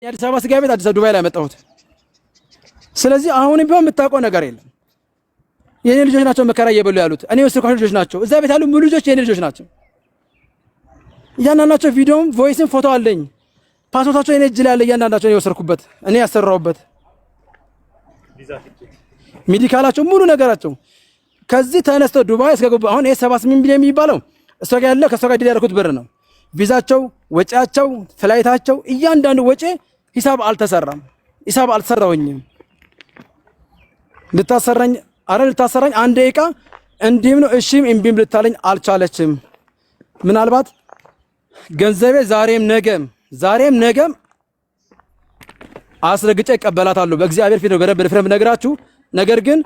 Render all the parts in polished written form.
የአዲስ አበባ ስጋ ቤት አዲስ ዱባይ ላይ መጣሁት። ስለዚህ አሁንም ቢሆን የምታውቀው ነገር የለም። የኔ ልጆች ናቸው መከራ እየበሉ ያሉት። እኔ ወስድኳቸው ልጆች ናቸው። እዛ ቤት ያሉ ሙሉ ልጆች የኔ ልጆች ናቸው። እያንዳንዳቸው ቪዲዮም ቮይስም ፎቶ አለኝ። ፓስፖርታቸው የኔ እጅ ላይ ያለ እያንዳንዳቸው ነው የወሰድኩበት እኔ ያሰራሁበት ሜዲካላቸው ሙሉ ነገራቸው። ከዚህ ተነስተው ዱባይ እስከገቡ አሁን ይሄ 78 ሚሊዮን የሚባለው እሷ ጋር ያለው ከሷ ጋር ያደረኩት ብር ነው። ቪዛቸው፣ ወጪያቸው፣ ፍላይታቸው እያንዳንዱ ወጪ ሂሳብ አልተሰራም። ሂሳብ አልሰራውኝም። ልታሰራኝ አንድ ደቂቃ እንዲህም ነው እሺም እምቢም ልታለኝ አልቻለችም። ምናልባት ገንዘቤ ዛሬም ነገም አስረግጬ እቀበላታለሁ። በእግዚአብሔር ፊት ነው በደንብ ድፍረት ነግራችሁ። ነገር ግን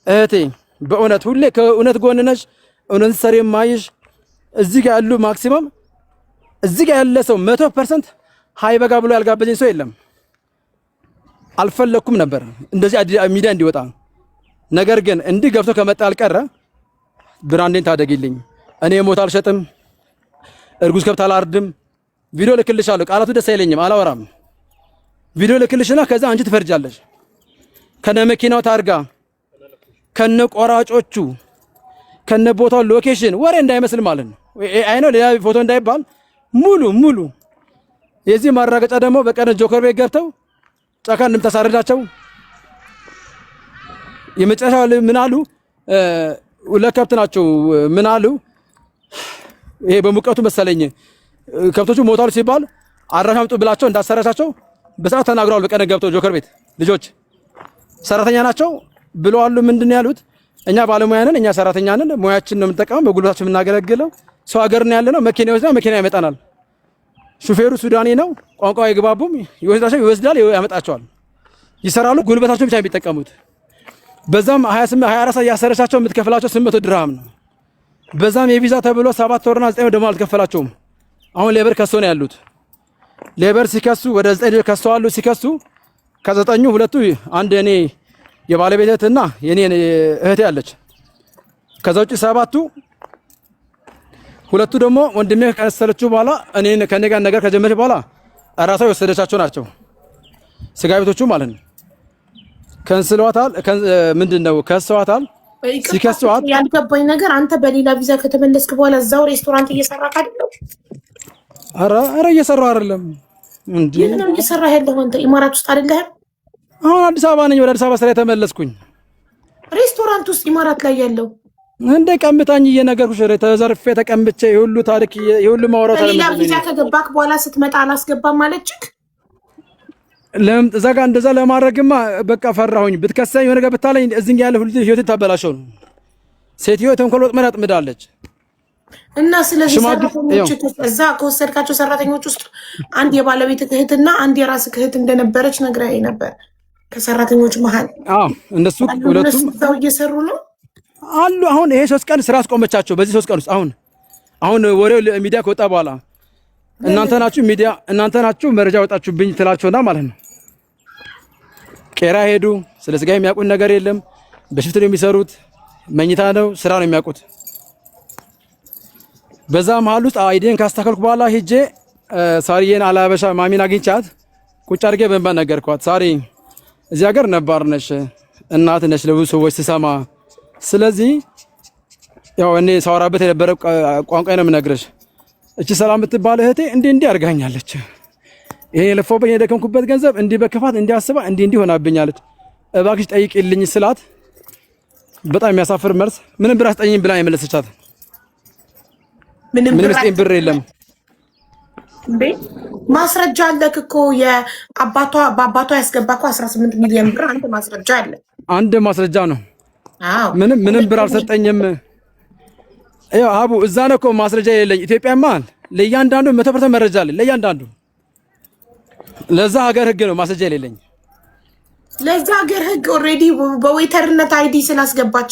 እህቴ በእውነት ሁሌ ከእውነት ጎን ነሽ። እውነት ሰሪ ማይሽ እዚህ ጋር ያሉ ማክሲመም እዚህ ጋር ያለ ሰው 100% ሃይበጋ ብሎ ያልጋበዘኝ ሰው የለም። አልፈለኩም ነበር እንደዚህ ሚዲያ እንዲወጣ። ነገር ግን እንዲህ ገብቶ ከመጣ አልቀረ ብራንዴን ታደግልኝ። እኔ ሞት አልሸጥም፣ እርጉዝ ከብት አላርድም። ቪዲዮ ልክልሻለሁ። ቃላቱ ደስ አይለኝም፣ አላወራም። ቪዲዮ ልክልሽና ከዛ አንቺ ትፈርጃለሽ። ከነ መኪናው ታርጋ፣ ከነ ቆራጮቹ፣ ከነ ቦታው ሎኬሽን ወሬ እንዳይመስል ማለት ነው። አይ ነው ሌላ ፎቶ እንዳይባል ሙሉ የዚህ ማረጋገጫ ደግሞ በቀን ጆከር ቤት ገብተው ጫካ እንደምታሳርዳቸው የመጨረሻው ምን አሉ? ለከብት ናቸው ምን አሉ? ይሄ በሙቀቱ መሰለኝ ከብቶቹ ሞታሉ ሲባል አራሽ አምጡ ብላቸው እንዳሰራቻቸው በሰዓት ተናግረዋል። በቀን ገብተው ጆከር ቤት ልጆች ሰራተኛ ናቸው ብለዋል። ምንድን ያሉት? እኛ ባለሙያ ነን፣ እኛ ሰራተኛ ነን፣ ሙያችን ነው የምንጠቀመው፣ በጉልበታችን የምናገለግለው። ሰው ሀገር ነው ያለነው። መኪና ይወስዳል፣ መኪና ያመጣናል። ሹፌሩ ሱዳኒ ነው፣ ቋንቋ አይግባቡም። ይወስዳል፣ ያመጣቸዋል፣ ይሰራሉ። ጉልበታቸው ብቻ የሚጠቀሙት። በዛም 24 ሰዓት ያሰረቻቸው የምትከፍላቸው 800 ድርሃም ነው። በዛም የቪዛ ተብሎ 7 ወርና 9 ወር ደሞ አልተከፈላቸውም። አሁን ሌበር ከሶ ነው ያሉት። ሌበር ሲከሱ ወደ 9 ከሰዋሉ። ሲከሱ ከ9ኙ 2ቱ አንድ እኔ የባለቤት እህትና የኔ እህቴ አለች። ከዛ ውጪ 7ቱ 2ቱ ደግሞ ወንድሜ ከሰለችው በኋላ እኔ ከኔ ጋር ነገር ከጀመረች በኋላ ራሷ የወሰደቻቸው ናቸው። ስጋ ቤቶቹ ማለት ነው። ከንስሏታል። ምንድነው ከሰዋታል። ሲከሷት ያልገባኝ ነገር አንተ በሌላ ቪዛ ከተመለስክ በኋላ እዛው ሬስቶራንት እየሰራህ አይደለም? አረ እየሰራሁ አይደለም እንዴ? ምንም እየሰራህ ያለው አንተ ኢማራት ውስጥ አይደለህም? አሁን አዲስ አበባ ነኝ። ወደ አዲስ አበባ ስራ ተመለስኩኝ። ሬስቶራንት ውስጥ ኢማራት ላይ ያለው እንደ ቀምታኝ እየነገርኩሽ ተዘርፌ ተቀምጬ የሁሉ ታሪክ የሁሉ ማውራት አለ። ሌላ ቪዛ ከገባክ በኋላ ስትመጣ አላስገባም ማለችክ? እዛ ጋ እንደዛ ለማድረግማ በቃ ፈራሁኝ። ብትከሰኝ የሆነ ነገር ብታለኝ እዚህ ያለ ሁሉ ህይወት ታበላሸው ነው። ሴትዮ ተንኮል ወጥመድ አጥምዳለች። እና ስለዚህ ሰራተኞች እዛ ከወሰድካቸው ሰራተኞች ውስጥ አንድ የባለቤት እህትና አንድ የራስ እህት እንደነበረች ነግራኝ ነበር። ከሰራተኞች መሃል እነሱ ሁለቱም እዛው እየሰሩ ነው አሉ። አሁን ይሄ 3 ቀን ስራ አስቆመቻቸው። በዚህ 3 ቀን ውስጥ አሁን ወሬው ሚዲያ ከወጣ በኋላ እናንተ ናችሁ መረጃ ወጣችሁብኝ ትላቸውና ማለት ነው። ቄራ ሄዱ። ስለ ስጋ የሚያውቁት ነገር የለም። በሽፍት ነው የሚሰሩት። መኝታ ነው፣ ስራ ነው የሚያውቁት። በዛ መሃል ውስጥ አይዲን ካስተካከልኩ በኋላ ሄጄ ሳሪዬን አላበሻ ማሚን አግኝቻት ቁጭ አድርጌ በእንባ ነገርኳት። ሳሪ እዚህ ሀገር ነባር ነሽ፣ እናት ነሽ ለብዙ ሰዎች ስሰማ። ስለዚህ ያው እኔ ሳወራበት የነበረ ቋንቋ ነው የምነግርሽ። እቺ ሰላም የምትባል እህቴ እንዲህ አድርጋኛለች። ይሄ የለፈውበት የደከምኩበት ገንዘብ እንዲህ በክፋት እንዲያስባ እንዲህ ሆናብኛለች። እባክሽ ጠይቂልኝ ስላት በጣም የሚያሳፍር መልስ ምንም ብር አስጠኝኝ ብላ የመለሰቻት። ምንም ብር የለም። ማስረጃ አለክ እኮ በአባቷ ያስገባኩ 18 ሚሊዮን ብር አንተ ማስረጃ አለ። አንድ ማስረጃ ነው። ምንም ብር አልሰጠኝም። ያው አቡ እዛ ነው እኮ ማስረጃ የሌለኝ። ኢትዮጵያማ ለእያንዳንዱ 100% መረጃ አለ። ለእያንዳንዱ ለዛ ሀገር ህግ ነው ማስረጃ የሌለኝ። ለዛ ሀገር ህግ ኦልሬዲ በዌተርነት አይዲ ስላስገባች